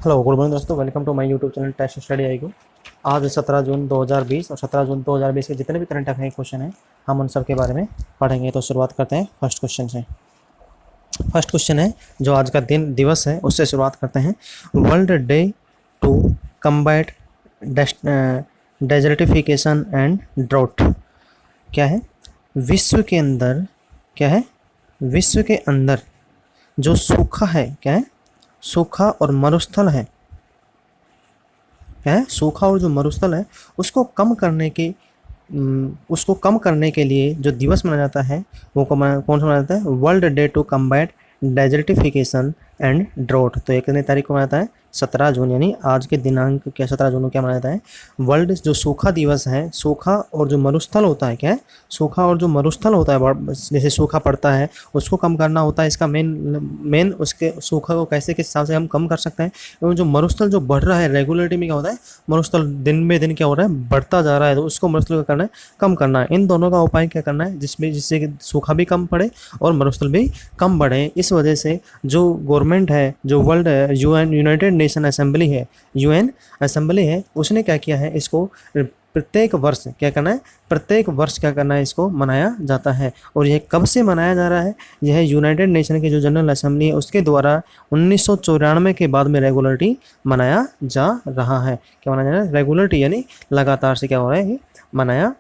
Hello good morning दोस्तों, welcome to my YouTube channel test study I go. आज 17 जून 2020 और 17 जून 2020 के जितने भी करंट अफेयर क्वेश्चन हैं हम उन सब के बारे में पढ़ेंगे। तो शुरुआत करते हैं फर्स्ट क्वेश्चन से। फर्स्ट क्वेश्चन है जो आज का दिवस है उससे शुरुआत करते हैं। World day to combat desertification and drought. क्या है? विश्व के अंदर क्या है? विश्व के अंदर जो सूखा है, क्या है? सूखा और मरुस्थल है, क्या है? सूखा और जो मरुस्थल है उसको कम करने के लिए जो दिवस मनाया जाता है वो कौन सा मनाया जाता है? World day to combat desertification and drought. तो ये कितनी तारीख को मनाया जाता है? 17 जून, यानी आज के दिनांक क्या 17 जून को क्या मनाया जाता है? वर्ल्ड जो सूखा दिवस है, सूखा और जो मरुस्थल होता है, क्या है? सूखा और जो मरुस्थल होता है, जैसे सूखा पड़ता है उसको कम करना होता है। इसका मेन उसके सूखा को कैसे किस हिसाब से हम कम कर सकते हैं, एवं जो मरुस्थल जो बढ़ रहा है रेगुलरिटी में क्या होता है? मरुस्थल दिन में दिन क्या हो रहा है? बढ़ता जा रहा है, तो उसको मरुस्थल क्या करना है? कम करना है। इन दोनों का उपाय क्या करना है जिससे कि सूखा भी कम पड़े और मरुस्थल भी कम बढ़े। इस वजह से जो गवर्नमेंट है, जो world UN United nation assembly है, यूएन असेंबली है, उसने क्या किया है? इसको प्रत्येक वर्ष क्या करना है? प्रत्येक वर्ष क्या करना है? इसको मनाया जाता है। और यह कब से मनाया जा रहा है? यह यूनाइटेड नेशन की जो जनरल असेंबली है उसके द्वारा 1994 के बाद में रेगुलरिटी मनाया जा रहा है। क्या मनाया जा रहा है? रेगुलरिटी, यानी लगातार से क्या हो रहा है? ये मनाया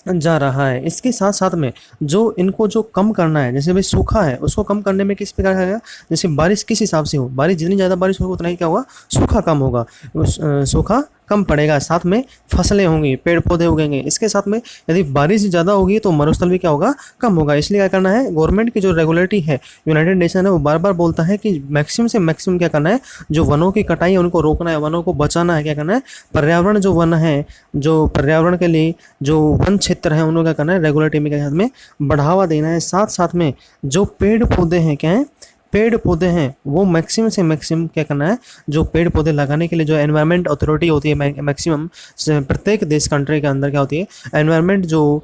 जा रहा है। इसके साथ साथ में जो इनको जो कम करना है, जैसे भाई सूखा है उसको कम करने में किस प्रकार का? जैसे बारिश किस हिसाब से हो, बारिश जितनी ज़्यादा बारिश होगी उतना ही क्या होगा? सूखा कम होगा, सूखा कम पड़ेगा। साथ में फसलें होंगी, पेड़ पौधे उगेंगे। इसके साथ में यदि बारिश ज़्यादा होगी तो मरुस्थल भी क्या होगा? कम होगा। इसलिए क्या करना है? गवर्नमेंट की जो रेगुलेटरी है, यूनाइटेड नेशन है, वो बार बार बोलता है कि मैक्सिमम से मैक्सिमम क्या करना है? जो वनों की कटाई है उनको रोकना है, वनों को बचाना है। क्या करना है? पर्यावरण जो वन है, जो पर्यावरण के लिए जो वन क्षेत्र है उनको क्या करना है? रेगुलेटरी में क्या में बढ़ावा देना है। साथ साथ में जो पेड़ पौधे हैं, क्या है? पेड़ पौधे हैं वो मैक्सिमम से मैक्सिमम क्या करना है? जो पेड़ पौधे लगाने के लिए जो एनवायरनमेंट अथॉरिटी होती है, मैक्सिमम प्रत्येक देश कंट्री के अंदर क्या होती है? एनवायरनमेंट जो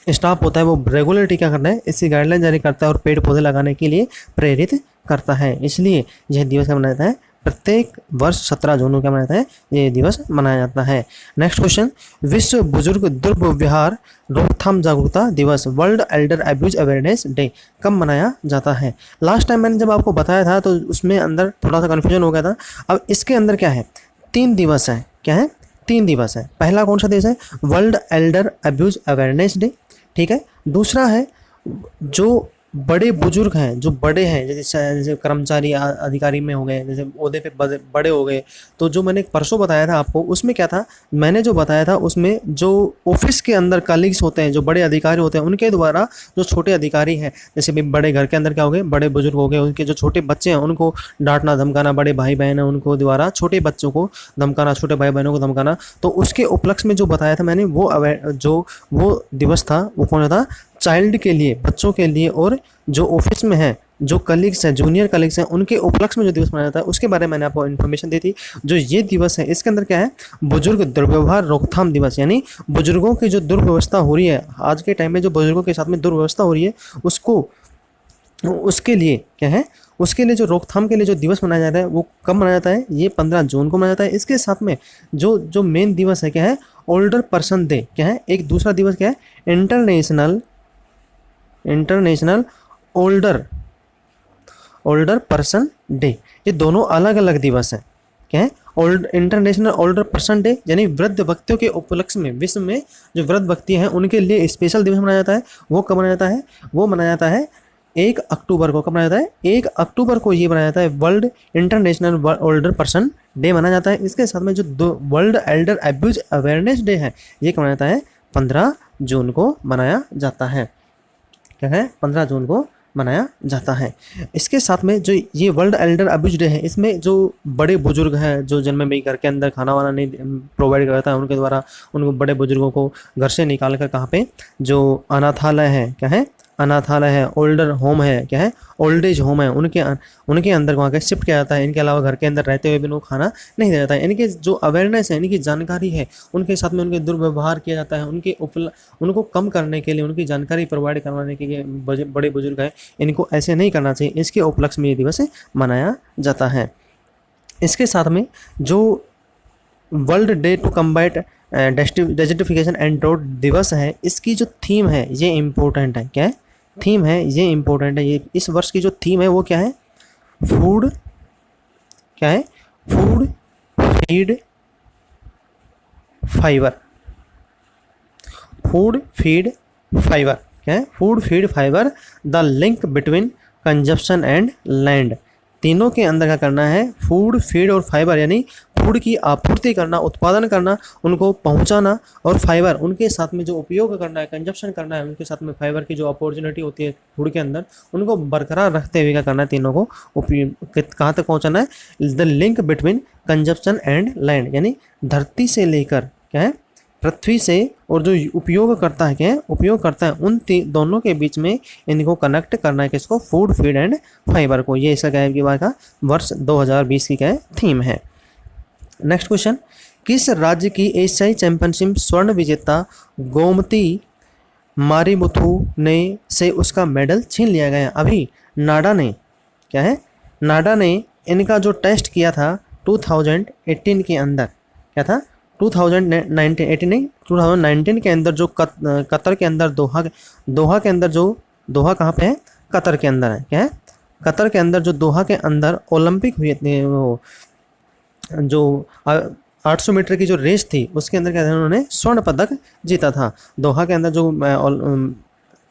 स्टाफ होता है वो रेगुलरिटी क्या करना है? इसकी गाइडलाइन जारी करता है और पेड़ पौधे लगाने के लिए प्रेरित करता है। इसलिए यह दिवस क्या मनाया जाता है? प्रत्येक वर्ष 17 जून को क्या मनाया जाता है? ये दिवस मनाया जाता है। नेक्स्ट क्वेश्चन, विश्व बुजुर्ग दुर्व्यवहार रोकथाम जागरूकता दिवस, world Elder abuse awareness day, कब मनाया जाता है? लास्ट टाइम मैंने जब आपको बताया था तो उसमें अंदर थोड़ा सा कन्फ्यूजन हो गया था। अब इसके अंदर क्या है? 3 दिवस है। क्या है? 3 दिवस है। पहला कौन सा दिवस है? World Elder abuse awareness day, ठीक है। दूसरा है जो बड़े बुजुर्ग हैं, जो बड़े हैं, जैसे कर्मचारी अधिकारी में हो गए, जैसे ओहदे पे बड़े हो गए। तो जो मैंने परसों बताया था आपको उसमें क्या था? मैंने जो बताया था उसमें जो ऑफिस के अंदर कलीग्स होते हैं, जो बड़े अधिकारी होते हैं, उनके द्वारा जो छोटे अधिकारी हैं, जैसे भी बड़े घर के अंदर क्या हो गए? बड़े बुजुर्ग हो गए, उनके जो छोटे बच्चे हैं उनको डांटना धमकाना, बड़े भाई बहन हैं उनको द्वारा छोटे बच्चों को धमकाना, छोटे भाई बहनों को धमकाना। तो उसके उपलक्ष्य में जो बताया था मैंने वो दिवस था, वो कौन था? चाइल्ड के लिए, बच्चों के लिए, और जो ऑफिस में है, जो कलीग्स हैं, जूनियर कलीग्स हैं, उनके उपलक्ष्य में जो दिवस मनाया जाता है उसके बारे में मैंने आपको इन्फॉर्मेशन दी थी। जो ये दिवस है इसके अंदर क्या है? बुजुर्ग दुर्व्यवहार रोकथाम दिवस, यानी बुजुर्गों की जो दुर्व्यवस्था हो रही है आज के टाइम में, जो बुजुर्गों के साथ में दुर्व्यवस्था हो रही है उसके लिए क्या है? उसके लिए जो रोकथाम के लिए जो दिवस मनाया जाता है वो कब मनाया जाता है? ये 15 जून को मनाया जाता है। इसके साथ में जो मेन दिवस है क्या है? ओल्डर पर्सन डे, क्या है? एक दूसरा दिवस क्या है? International older person day. ये दोनों अलग अलग दिवस हैं। क्या है? इंटरनेशनल ओल्डर पर्सन डे, यानी वृद्ध व्यक्तियों के उपलक्ष्य में विश्व में जो वृद्ध व्यक्ति हैं उनके लिए स्पेशल दिवस मनाया जाता है। वो कब मनाया जाता है? वो मनाया जाता है 1 अक्टूबर को। कब मनाया जाता है? 1 अक्टूबर को ये मनाया जाता है world international older person day मनाया जाता है। इसके साथ में जो world Elder abuse awareness day है ये कब मनाया जाता है? 15 जून को मनाया जाता है। क्या है? 15 जून को मनाया जाता है। इसके साथ में जो ये वर्ल्ड एल्डर अब्यूज डे है, इसमें जो बड़े बुजुर्ग हैं, जो जन्म में घर के अंदर खाना वाना नहीं प्रोवाइड करता है, उनके द्वारा उनको बड़े बुजुर्गों को घर से निकाल कर कहाँ पे? जो अनाथालय है, क्या है? अनाथालय है, ओल्डर होम है, क्या है? ओल्ड एज होम है, उनके अंदर वहाँ का शिफ्ट किया जाता है। इनके अलावा घर के अंदर रहते हुए भी उनको खाना नहीं दिया जाता है। इनके जो अवेयरनेस है, इनकी जानकारी है, उनके साथ में उनके दुर्व्यवहार किया जाता है। उनको कम करने के लिए, उनकी जानकारी प्रोवाइड करवाने के लिए बड़े बुजुर्ग हैं, इनको ऐसे नहीं करना चाहिए। इसके उपलक्ष्य में ये दिवस मनाया जाता है। इसके साथ में जो world day to combat desertification and drought दिवस है, इसकी जो थीम है ये इम्पोर्टेंट है। क्या है थीम है, ये इम्पोर्टेंट है। ये इस वर्ष की जो थीम है वो क्या है? फूड, क्या है? Food feed fibre. Food feed fibre, क्या है? Food feed fibre the link between consumption and land. तीनों के अंदर क्या करना है? फूड फीड और फाइबर, यानी फूड की आपूर्ति करना, उत्पादन करना, उनको पहुंचाना, और फाइबर उनके साथ में जो उपयोग करना है, कंजप्शन करना है, उनके साथ में फाइबर की जो अपॉर्चुनिटी होती है फूड के अंदर, उनको बरकरार रखते हुए क्या करना है? तीनों को कहाँ तक पहुंचाना है? The link between consumption and land, यानी धरती से लेकर, क्या है? पृथ्वी से, और जो उपयोग करता है, क्या है? उपयोग करता है, उन दोनों के बीच में इनको कनेक्ट करना है। किसको? फूड फीड एंड फाइबर को। ये इसका क्या है कि बार का वर्ष 2020 की क्या है? थीम है। नेक्स्ट क्वेश्चन, किस राज्य की एशियाई चैंपियनशिप स्वर्ण विजेता गोमती मारिमुथु ने से उसका मेडल छीन लिया गया? अभी नाडा ने, क्या है? नाडा ने इनका जो टेस्ट किया था 2018 के अंदर, क्या था? 2019 के अंदर जो कतर के अंदर दोहा के अंदर जो दोहा कहाँ पे है? कतर के अंदर है। क्या है? कतर के अंदर जो दोहा के अंदर ओलंपिक हुए थे, वो जो 800 मीटर की जो रेस थी उसके अंदर क्या था? उन्होंने स्वर्ण पदक जीता था। दोहा के अंदर जो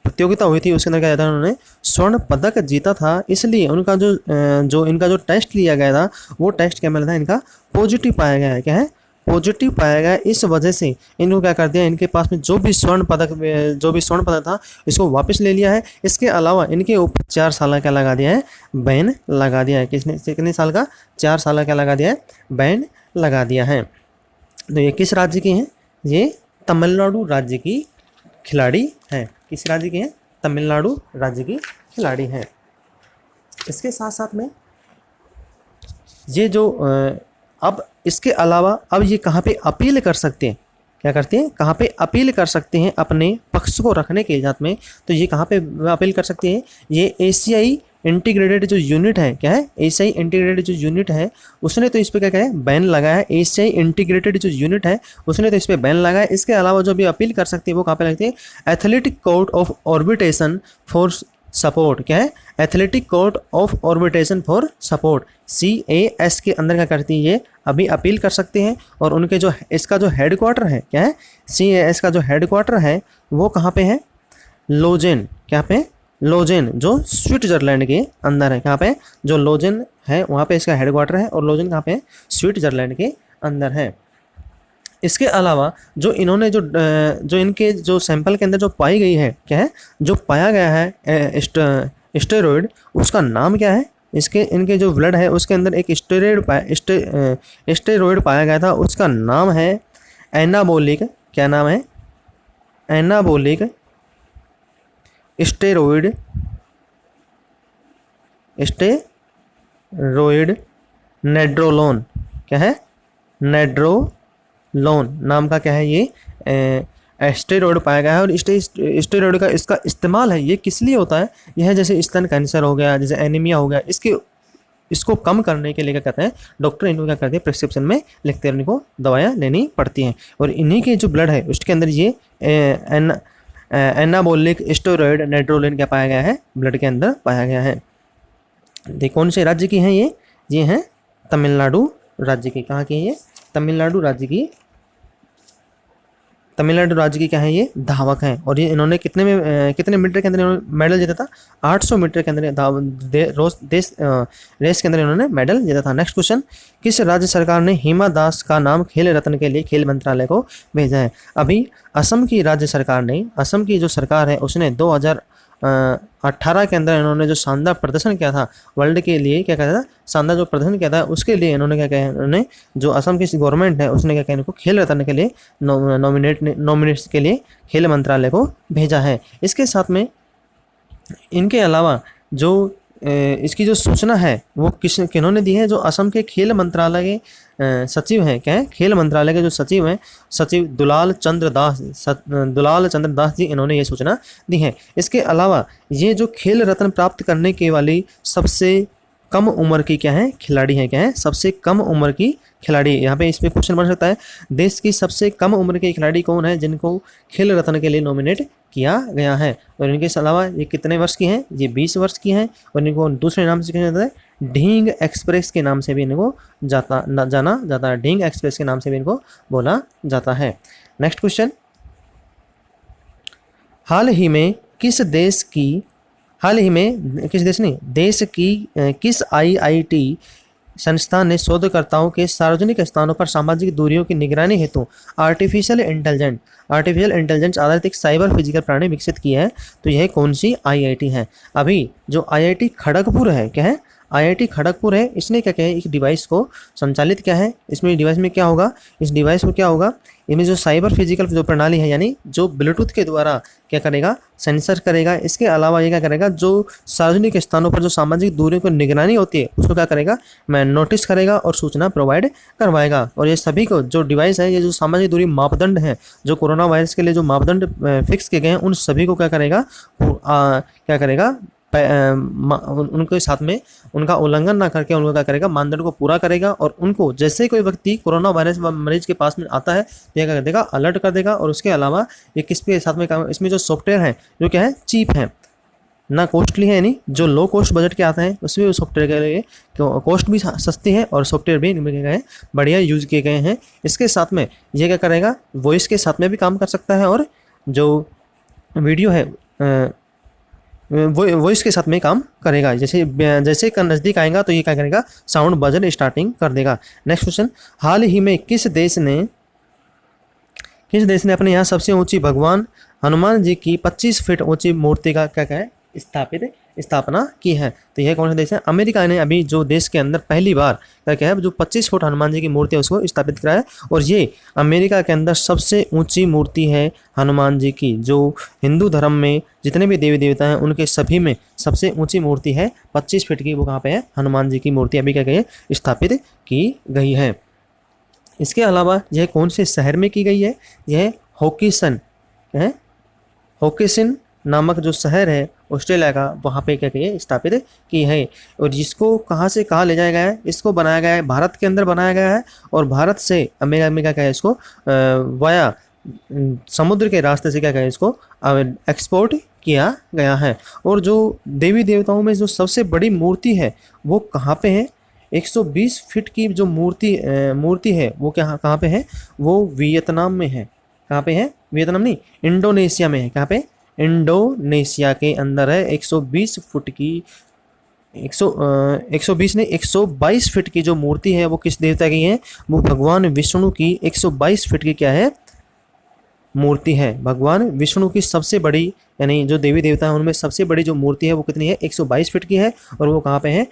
प्रतियोगिता हुई थी उसके अंदर क्या था? उन्होंने स्वर्ण पदक जीता था। इसलिए उनका जो इनका जो टेस्ट लिया गया था वो टेस्ट क्या मिला था? इनका पॉजिटिव पाया गया है। क्या है? पॉजिटिव पाया गया। इस वजह से इनको क्या कर दिया? इनके पास में जो भी स्वर्ण पदक था इसको वापस ले लिया है। इसके अलावा इनके ऊपर 4 साल का क्या लगा दिया है? बैन लगा दिया है। कितने साल का? 4 साल का क्या लगा दिया है? बैन लगा दिया है। तो ये किस राज्य की हैं? ये तमिलनाडु राज्य की खिलाड़ी हैं। किस राज्य की हैं? तमिलनाडु राज्य की खिलाड़ी हैं। इसके साथ साथ में ये जो अब इसके अलावा अब ये कहाँ पे अपील कर सकते हैं? क्या करते हैं? कहाँ पे अपील कर सकते हैं अपने पक्ष को रखने के इजात में? तो ये कहाँ पे अपील कर सकते हैं? ये एशियाई इंटीग्रेटेड जो यूनिट है, क्या है? एशियाई इंटीग्रेटेड जो यूनिट है उसने तो इस पर क्या कहा है? बैन लगाया है। एशियाई इंटीग्रेटेड जो यूनिट है उसने तो इस पर बैन लगाया। इसके अलावा जो भी अपील कर सकते हैं वो कहाँ पे लगती है? Athletic court of arbitration for support. क्या है? Athletic court of arbitration for support, CAS के अंदर क्या करती है? ये अभी अपील कर सकते हैं। और उनके जो इसका जो हेडक्वार्टर है, क्या है? CAS का जो हेडक्वार्टर है वो कहाँ पे है? लोजेन। क्या पे? लोजेन, जो स्विट्जरलैंड के अंदर है। कहाँ पे? जो लोजेन है वहाँ पे इसका हेडक्वार्टर है। और लोजेन कहाँ पे है? स्विट्जरलैंड के अंदर है। इसके अलावा जो इन्होंने जो इनके जो सैंपल के अंदर जो पाई गई है, क्या है? जो पाया गया है स्टेरॉइड, उसका नाम क्या है? इनके जो ब्लड है उसके अंदर एक स्टेरॉइड पाया गया था, उसका नाम है एनाबोलिक। क्या नाम है? Anabolic steroid nandrolone. क्या है? नेड्रोलोन नाम का क्या है? ये स्टेरॉइड पाया गया है। और स्टेरॉइड का इसका इस्तेमाल है ये किस लिए होता है? यह जैसे स्तन कैंसर हो गया, जैसे एनीमिया हो गया, इसको कम करने के लिए क्या कहते हैं? डॉक्टर इनको क्या करते हैं? प्रिस्क्रिप्शन में लिखते हैं, इनको दवाइयाँ लेनी पड़ती हैं। और इन्हीं के जो ब्लड है उसके अंदर ये एनाबोलिक स्टेरॉइड नेड्रोलिन क्या पाया गया है? ब्लड के अंदर पाया गया है। देखो कौन से राज्य की हैं ये हैं तमिलनाडु राज्य की। कहाँ की है ये? तमिलनाडु राज्य की क्या है? ये धावक हैं। और ये इन्होंने कितने मीटर के अंदर इन्होंने मेडल जीता था? 800 मीटर के अंदर रेस के अंदर इन्होंने मेडल जीता था। नेक्स्ट क्वेश्चन, किस राज्य सरकार ने हिमा दास का नाम खेल रत्न के लिए खेल मंत्रालय को भेजा है? अभी असम की राज्य सरकार ने, असम की जो सरकार है उसने 2018 के अंदर इन्होंने जो शानदार प्रदर्शन किया था वर्ल्ड के लिए, क्या कहता था? शानदार जो प्रदर्शन किया था उसके लिए इन्होंने क्या कहा? इन्होंने जो असम की गवर्नमेंट है उसने क्या कहा? इनको खेल रत्न के लिए नॉमिनेट्स के लिए खेल मंत्रालय को भेजा है। इसके साथ में इनके अलावा जो इसकी जो सूचना है वो किन्होंने दी है? जो असम के खेल मंत्रालय के सचिव हैं। क्या है? खेल मंत्रालय के जो सचिव हैं, सचिव दुलाल चंद्र दास जी, इन्होंने ये सूचना दी है। इसके अलावा ये जो खेल रत्न प्राप्त करने के वाली सबसे कम उम्र की क्या है खिलाड़ी है, क्या है सबसे कम उम्र की खिलाड़ी। यहाँ पे इसमें क्वेश्चन बन सकता है देश की सबसे कम उम्र के खिलाड़ी कौन है जिनको खेल रत्न के लिए नॉमिनेट किया गया है। और इनके अलावा ये कितने वर्ष की हैं, ये 20 वर्ष की हैं और इनको दूसरे नाम से कहा जाता है ढींग एक्सप्रेस के नाम से भी इनको जाना जाता है, ढींग एक्सप्रेस के नाम से भी इनको बोला जाता है। नेक्स्ट क्वेश्चन, हाल ही में किस देश नहीं देश की किस आईआईटी संस्थान ने शोधकर्ताओं के सार्वजनिक स्थानों पर सामाजिक दूरियों की निगरानी हेतु आर्टिफिशियल इंटेलिजेंस आधारित एक साइबर फिजिकल प्रणाली विकसित की है। तो यह कौन सी आईआईटी है। अभी जो आईआईटी खड़गपुर है, क्या है आईआईटी खड़गपुर है, इसने क्या किया है एक डिवाइस को संचालित किया है। इसमें डिवाइस में क्या होगा, इस डिवाइस में क्या होगा, इसमें जो साइबर फिजिकल जो प्रणाली है यानी जो ब्लूटूथ के द्वारा क्या करेगा सेंसर करेगा। इसके अलावा ये क्या करेगा जो सार्वजनिक स्थानों पर जो सामाजिक दूरियों की निगरानी होती है उसको क्या करेगा मैं नोटिस करेगा और सूचना प्रोवाइड करवाएगा। और ये सभी को जो डिवाइस है ये जो सामाजिक दूरी मापदंड है जो कोरोना वायरस के लिए जो मापदंड फिक्स किए गए हैं उन सभी को क्या करेगा उनके साथ में उनका उल्लंघन ना करके उनको क्या करेगा मानदंड को पूरा करेगा। और उनको जैसे कोई व्यक्ति कोरोना वायरस मरीज के पास में आता है तो यह क्या कर देगा अलर्ट कर देगा। और उसके अलावा ये किसके साथ में काम, इसमें जो सॉफ्टवेयर है जो क्या है चीप है ना कॉस्टली है, यानी जो लो कॉस्ट बजट के आते हैं उसमें सॉफ्टवेयर के लिए कॉस्ट भी सस्ती है और सॉफ्टवेयर भी इनमें बढ़िया यूज किए गए हैं। इसके साथ में ये क्या करेगा वॉइस के साथ में भी काम कर सकता है और जो वीडियो है वॉइस के साथ में काम करेगा। जैसे का नज़दीक आएगा तो ये क्या करेगा साउंड बजन स्टार्टिंग कर देगा। नेक्स्ट क्वेश्चन, हाल ही में किस देश ने अपने यहाँ सबसे ऊंची भगवान हनुमान जी की 25 फीट ऊंची मूर्ति का क्या है स्थापना की है। तो यह कौन सा देश है, अमेरिका ने अभी जो देश के अंदर पहली बार क्या है जो 25 फुट हनुमान जी की मूर्ति है उसको स्थापित कराया है। और ये अमेरिका के अंदर सबसे ऊंची मूर्ति है हनुमान जी की। जो हिंदू धर्म में जितने भी देवी देवता हैं उनके सभी में सबसे ऊंची मूर्ति है 25 फीट की, वो कहाँ पे है हनुमान जी की मूर्ति अभी क्या गई स्थापित की गई है। इसके अलावा यह कौन से शहर में की गई है, यह होकिसन नामक जो शहर है ऑस्ट्रेलिया का वहाँ पे क्या कहिए स्थापित की है। और जिसको कहाँ से कहाँ ले जाया गया है, इसको बनाया गया है भारत के अंदर बनाया गया है और भारत से अमेरिका में क्या कहे इसको वाया समुद्र के रास्ते से क्या कहे इसको एक्सपोर्ट किया गया है। और जो देवी देवताओं में जो सबसे बड़ी मूर्ति है वो कहाँ पे है, 120 फीट की जो मूर्ति है वो कहाँ पे है, वो वियतनाम में है। कहाँ पे है, वियतनाम नहीं इंडोनेशिया में है। कहाँ पे, इंडोनेशिया के अंदर है। 120 फुट की 122 फीट की जो मूर्ति है वो किस देवता की है, वो भगवान विष्णु की 122 फीट की क्या है मूर्ति है। भगवान विष्णु की सबसे बड़ी यानी जो देवी देवता है उनमें सबसे बड़ी जो मूर्ति है वो कितनी है 122 फीट की है। और वो कहाँ पे है,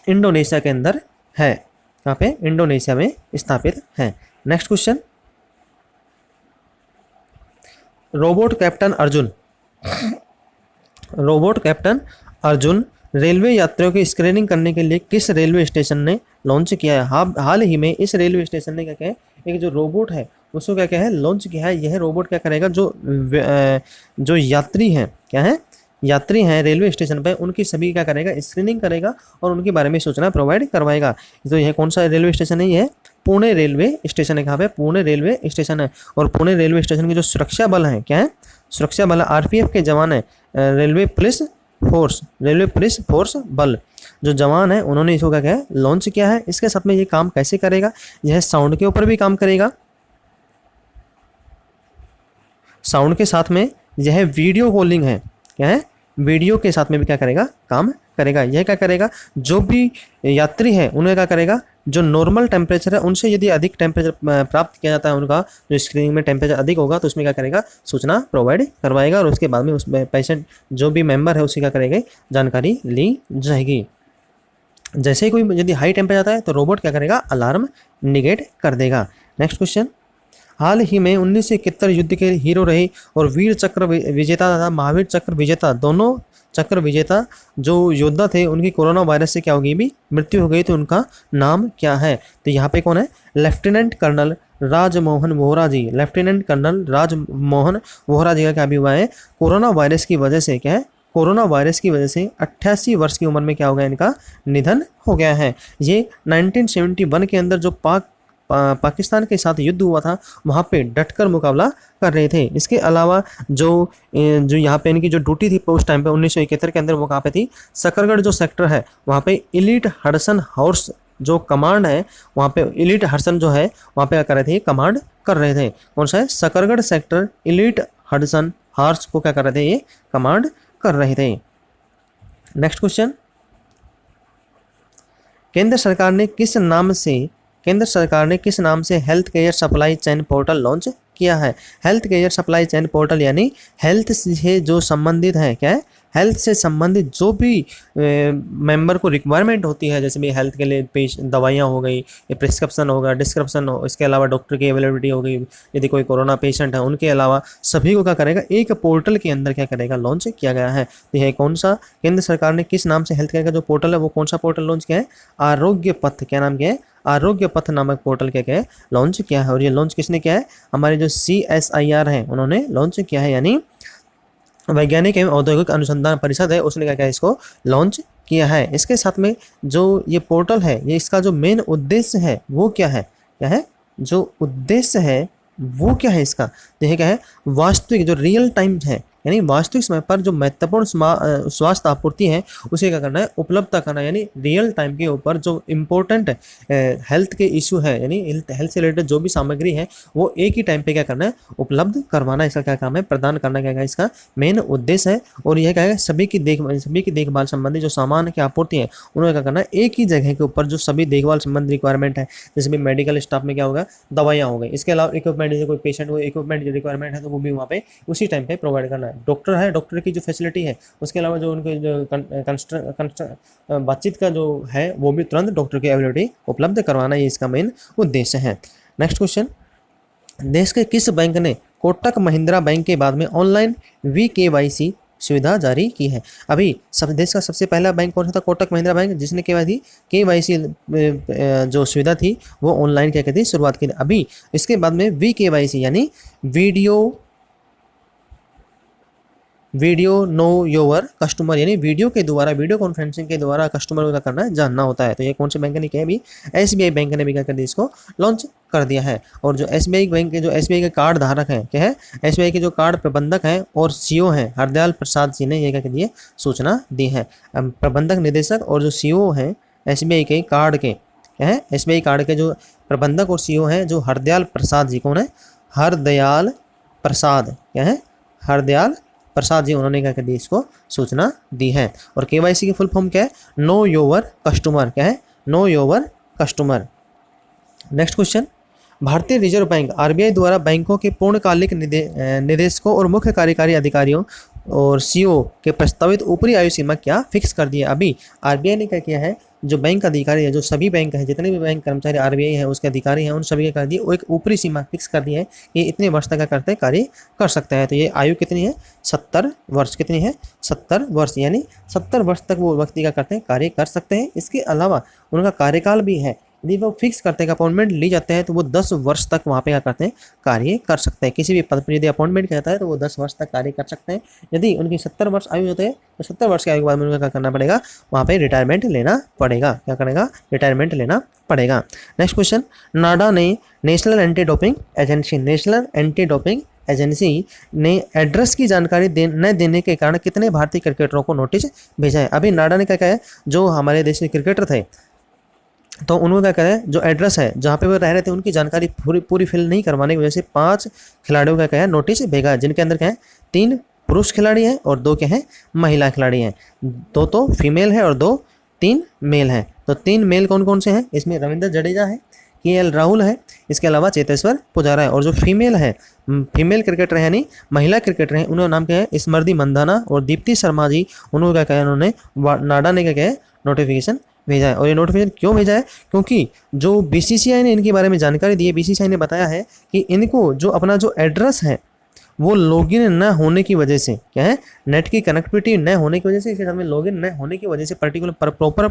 इंडोनेशिया के अंदर है। कहाँ पे, इंडोनेशिया में स्थापित है। Next question, robot captain Arjun railway यात्रियों की स्क्रीनिंग करने के लिए किस रेलवे स्टेशन ने लॉन्च किया है। हाल ही में इस रेलवे स्टेशन ने क्या है एक जो रोबोट है उसको क्या है लॉन्च किया है। यह रोबोट क्या करेगा जो यात्री हैं क्या है यात्री हैं रेलवे स्टेशन पर उनकी सभी क्या करेगा स्क्रीनिंग करेगा और उनके बारे में सूचना प्रोवाइड करवाएगा। तो यह कौन सा रेलवे स्टेशन है, यह पुणे रेलवे स्टेशन है। कहाँ पे, पुणे रेलवे स्टेशन है। और पुणे रेलवे स्टेशन के जो सुरक्षा बल हैं क्या है, सुरक्षा बल आरपीएफ के जवान है, रेलवे पुलिस फोर्स बल जो जवान है उन्होंने इसको क्या है लॉन्च किया है। इसके साथ में ये काम कैसे करेगा, यह साउंड के ऊपर भी काम करेगा। साउंड के साथ में यह वीडियो कॉलिंग है, क्या है वीडियो के साथ में भी क्या करेगा काम करेगा। यह क्या करेगा जो भी यात्री है उन्हें क्या करेगा जो नॉर्मल टेम्परेचर है उनसे यदि अधिक टेम्परेचर प्राप्त किया जाता है, उनका जो स्क्रीनिंग में टेम्परेचर अधिक होगा तो उसमें क्या करेगा सूचना प्रोवाइड करवाएगा। और उसके बाद में उस पेशेंट जो भी मेंबर है उसकी क्या करेगा जानकारी ली जाएगी। जैसे ही कोई यदि हाई टेम्परेचर आता है तो रोबोट क्या करेगा अलार्म निगेट कर देगा। नेक्स्ट क्वेश्चन, हाल ही में 1971 युद्ध के हीरो रहे और वीर चक्र विजेता तथा महावीर चक्र विजेता दोनों चक्र विजेता जो योद्धा थे उनकी कोरोना वायरस से क्या हो गई भी मृत्यु हो गई। तो उनका नाम क्या है, तो यहाँ पे कौन है, लेफ्टिनेंट कर्नल राजमोहन वोहरा जी। लेफ्टिनेंट कर्नल राजमोहन वोहरा जी का क्या भी हुआ है कोरोना वायरस की वजह से क्या है कोरोना वायरस की वजह से 88 वर्ष की उम्र में क्या हो गया, इनका निधन हो गया है। ये 1971 के अंदर जो पाकिस्तान के साथ युद्ध हुआ था वहाँ पे डटकर मुकाबला कर रहे थे। इसके अलावा जो यहाँ पे इनकी जो ड्यूटी थी उस टाइम पे 1971 के अंदर वो कहाँ पे थी, सकरगढ़ जो सेक्टर है वहाँ पे इलीट हडसन हॉर्स जो कमांड है वहाँ पे इलीट हडसन जो है वहाँ पे क्या कर रहे थे, कमांड कर रहे थे। कौन सा है, सकरगढ़ सेक्टर इलीट हडसन हॉर्स को क्या कर रहे थे, ये कमांड कर रहे थे। नेक्स्ट क्वेश्चन, केंद्र सरकार ने किस नाम से health care supply chain portal launch किया है। Health care supply chain portal यानी हेल्थ से जो संबंधित है, क्या है, हेल्थ से संबंधित जो भी मेंबर को रिक्वायरमेंट होती है, जैसे भी हेल्थ के लिए दवाइयाँ हो गई, या प्रिस्क्रिप्शन होगा, डिस्क्रिप्शन हो, इसके अलावा डॉक्टर की अवेलेबिलिटी हो गई, यदि कोई कोरोना पेशेंट है उनके अलावा सभी को क्या करेगा, एक पोर्टल के अंदर क्या करेगा, लॉन्च किया गया है। तो यह कौन सा, केंद्र सरकार ने किस नाम से हेल्थ केयर का जो पोर्टल है वो कौन सा पोर्टल लॉन्च किया है, आरोग्य पथ, क्या नाम किया है, आरोग्य पथ नामक पोर्टल क्या है, लॉन्च किया है। और ये लॉन्च किसने किया है, हमारे जो CSIR है उन्होंने लॉन्च किया है, यानी वैज्ञानिक एवं औद्योगिक अनुसंधान परिषद है उसने क्या किया, इसको लॉन्च किया है। इसके साथ में जो ये पोर्टल है, ये इसका जो मेन उद्देश्य है वो क्या है, जो उद्देश्य है वो क्या है इसका, तो यह क्या है, वास्तविक जो रियल टाइम है, यानी वास्तविक समय पर जो महत्वपूर्ण स्वास्थ्य आपूर्ति है उसे क्या करना है, उपलब्ध करना, यानी रियल टाइम के ऊपर जो इम्पोर्टेंट हेल्थ के इशू है, यानी हेल्थ से रिलेटेड जो भी सामग्री है वो एक ही टाइम पे क्या करना है, उपलब्ध करवाना, इसका क्या काम है, प्रदान करना, क्या है इसका मेन उद्देश्य है। और यह क्या है, सभी की देखभाल संबंधी जो सामान की आपूर्ति है उन्हें क्या करना है, एक ही जगह के ऊपर जो सभी देखभाल संबंधी रिक्वायरमेंट है, जैसे भी मेडिकल स्टाफ में क्या होगा, दवाइयाँ हो गई, इसके अलावा इक्विपमेंट, जैसे कोई पेशेंट को इक्विपमेंट की रिक्वायरमेंट है तो वो भी वहाँ पे उसी टाइम पे प्रोवाइड करना है। डॉक्टर है, डॉक्टर की जो फैसिलिटी है, उसके अलावा जो उनके जो बातचीत का जो है वो भी तुरंत डॉक्टर की अवेलेबिलिटी उपलब्ध करवाना, ये इसका मेन उद्देश्य है। नेक्स्ट क्वेश्चन, देश के किस बैंक ने कोटक महिंद्रा बैंक के बाद में ऑनलाइन VKYC सुविधा जारी की है। अभी देश का सबसे पहला बैंक कौन सा था, कोटक महिंद्रा बैंक, जिसने KYC जो सुविधा थी वो ऑनलाइन क्या कहती शुरुआत की। अभी इसके बाद में VKYC यानी वीडियो नो योर कस्टमर, यानी वीडियो के द्वारा, वीडियो कॉन्फ्रेंसिंग के द्वारा कस्टमर को क्या करना है, जानना होता है। तो ये कौन से बैंक ने किया, अभी SBI बैंक ने भी क्या कर दिया, इसको लॉन्च कर दिया है। और जो SBI बैंक के जो SBI के कार्ड धारक हैं, क्या है, SBI के जो कार्ड प्रबंधक हैं और CEO हैं हरदयाल प्रसाद जी ने ये क्या कर दिए, सूचना दी है। प्रबंधक निदेशक और जो CEO हैं SBI के कार्ड के, क्या है, SBI कार्ड के जो प्रबंधक और CEO हैं जो हरदयाल प्रसाद जी, कौन है, हरदयाल प्रसाद, क्या है, हरदयाल प्रसाद जी, उन्होंने क्या कर दी, इसको सूचना दी है। और KYC की फुल फॉर्म क्या है, नो योर कस्टमर, क्या है, know your customer. Next question, भारतीय रिजर्व बैंक RBI द्वारा बैंकों के पूर्णकालिक निदेशकों और मुख्य कार्यकारी अधिकारियों और CEO के प्रस्तावित ऊपरी आयु सीमा क्या फिक्स कर दी है। अभी RBI ने क्या किया है, जो बैंक अधिकारी है, जो सभी बैंक हैं, जितने भी बैंक कर्मचारी RBI है उसके अधिकारी हैं, उन सभी के कर दिए वो एक ऊपरी सीमा फिक्स कर दी है कि इतने वर्ष तक क्या करते हैं, कार्य कर सकते हैं। तो ये आयु कितनी है, 70 वर्ष, कितनी है, 70 वर्ष, यानी 70 वर्ष तक वो व्यक्ति क्या करते हैं, कार्य कर सकते हैं। इसके अलावा उनका कार्यकाल भी है, यदि वो फिक्स करते हैं, अपॉइंटमेंट ली जाते हैं तो वो 10 वर्ष तक वहाँ पे क्या करते हैं, कार्य कर सकते हैं। किसी भी पद पर यदि अपॉइंटमेंट कहता है तो वो 10 वर्ष तक कार्य कर सकते हैं। यदि उनकी 70 वर्ष आयु होते हैं तो 70 वर्ष की आयु के बाद में उनका क्या करना पड़ेगा, वहाँ पे रिटायरमेंट लेना पड़ेगा, क्या करेगा, रिटायरमेंट लेना पड़ेगा। नेक्स्ट क्वेश्चन, नाडा ने नेशनल एंटी डोपिंग एजेंसी ने एड्रेस की जानकारी न देने के कारण कितने भारतीय क्रिकेटरों को नोटिस भेजा है। अभी नाडा ने क्या कहा है, जो हमारे देश के क्रिकेटर थे तो उन्होंने क्या कहा, जो एड्रेस है जहाँ पे वो रह रहे थे उनकी जानकारी पूरी फिल नहीं करवाने की वजह से 5 खिलाड़ियों का क्या है, नोटिस भेजा, जिनके अंदर क्या है, 3 पुरुष खिलाड़ी हैं और 2 क्या है, महिला खिलाड़ी हैं। 2 तो फीमेल है और 3 मेल हैं। तो 3 मेल कौन कौन से हैं, इसमें रविंद्र जडेजा है, KL राहुल है, इसके अलावा चेतेश्वर पुजारा है। और जो फीमेल है, फीमेल क्रिकेटर है, यानी महिला क्रिकेटर हैं, उन्होंने नाम क्या है, स्मृति मंदाना और दीप्ति शर्मा जी, उन्होंने क्या कहा, उन्होंने नाडा ने क्या कहा, नोटिफिकेशन भेजा है। और ये नोटिफिकेशन क्यों भेजा है, क्योंकि जो BCCI ने इनके बारे में जानकारी दी है, BCCI ने बताया है कि इनको जो अपना जो एड्रेस है वो लॉगिन न होने की वजह से, क्या है, नेट की कनेक्टिविटी न होने की वजह से, इसके साथ में लॉगिन न होने की वजह से प्रॉपर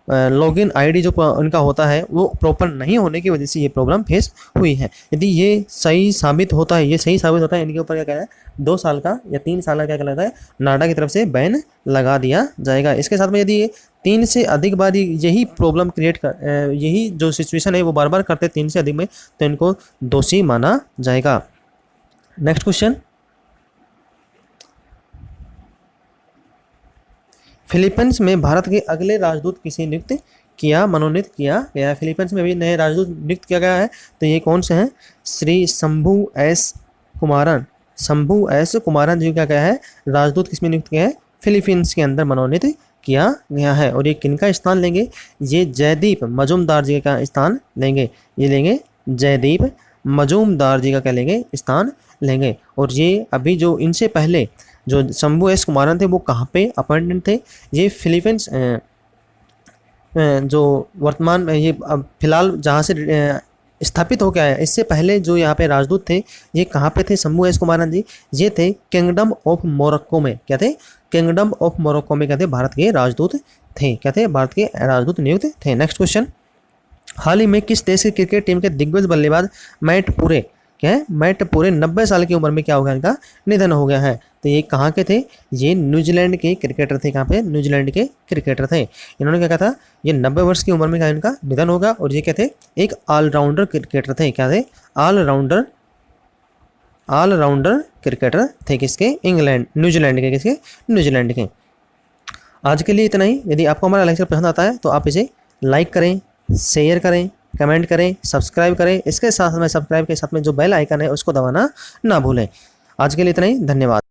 लॉगिन आईडी जो उनका होता है वो प्रॉपर नहीं होने की वजह से ये प्रॉब्लम फेस हुई है। यदि ये सही साबित होता है, ये सही साबित होता है, इनके ऊपर क्या कहना है 2 साल का या 3 साल का क्या कहलाता है नाडा की तरफ से बैन लगा दिया जाएगा। इसके साथ में यदि ये 3 से अधिक बार यही प्रॉब्लम क्रिएट कर यही जो सिचुएशन है वो बार बार करते 3 से अधिक में, तो इनको दोषी माना जाएगा। नेक्स्ट क्वेश्चन, फिलीपींस में भारत के अगले राजदूत किसे नियुक्त किया, मनोनीत किया गया है। फिलीपींस में भी नए राजदूत नियुक्त किया गया है, तो ये कौन से हैं, श्री शंभू एस कुमारन। शंभू एस कुमारन जी का क्या है राजदूत किसमें नियुक्त किया है, फिलीपींस के अंदर मनोनीत किया गया है। और ये किनका स्थान लेंगे, ये जयदीप मजूमदार जी का स्थान लेंगे। ये लेंगे जयदीप मजूमदार जी का क्या लेंगे, स्थान लेंगे। और ये अभी जो इनसे पहले जो शंभू एस कुमारन थे वो कहाँ पे अपॉइंटेड थे, ये फिलीपींस जो वर्तमान में ये अब फिलहाल जहाँ से स्थापित हो गया है, इससे पहले जो यहाँ पे राजदूत थे ये कहाँ पे थे, शंभू एस कुमारन जी, ये थे किंगडम ऑफ मोरक्को में। क्या थे, किंगडम ऑफ मोरक्को में क्या थे, भारत के राजदूत थे। क्या थे, भारत के राजदूत नियुक्त थे। नेक्स्ट क्वेश्चन, हाल ही में किस देश की क्रिकेट टीम के दिग्गज बल्लेबाज मैट पूरे, क्या है, मैट पूरे 90 साल की उम्र में क्या हो गया, इनका निधन हो गया है। तो ये कहाँ के थे, ये न्यूजीलैंड के क्रिकेटर थे। कहाँ पे, न्यूजीलैंड के क्रिकेटर थे। इन्होंने क्या कहा था, ये 90 वर्ष की उम्र में क्या इनका निधन होगा। और ये क्या थे, एक ऑलराउंडर क्रिकेटर थे। क्या थे, ऑलराउंडर क्रिकेटर थे। किसके, इंग्लैंड न्यूजीलैंड के, किसके, न्यूजीलैंड के। आज के लिए इतना ही। यदि आपको हमारा लेक्चर पसंद आता है तो आप इसे लाइक करें, शेयर करें, कमेंट करें, सब्सक्राइब करें। इसके साथ में सब्सक्राइब के साथ में जो बेल आइकन है उसको दबाना ना भूलें। आज के लिए इतना ही, धन्यवाद।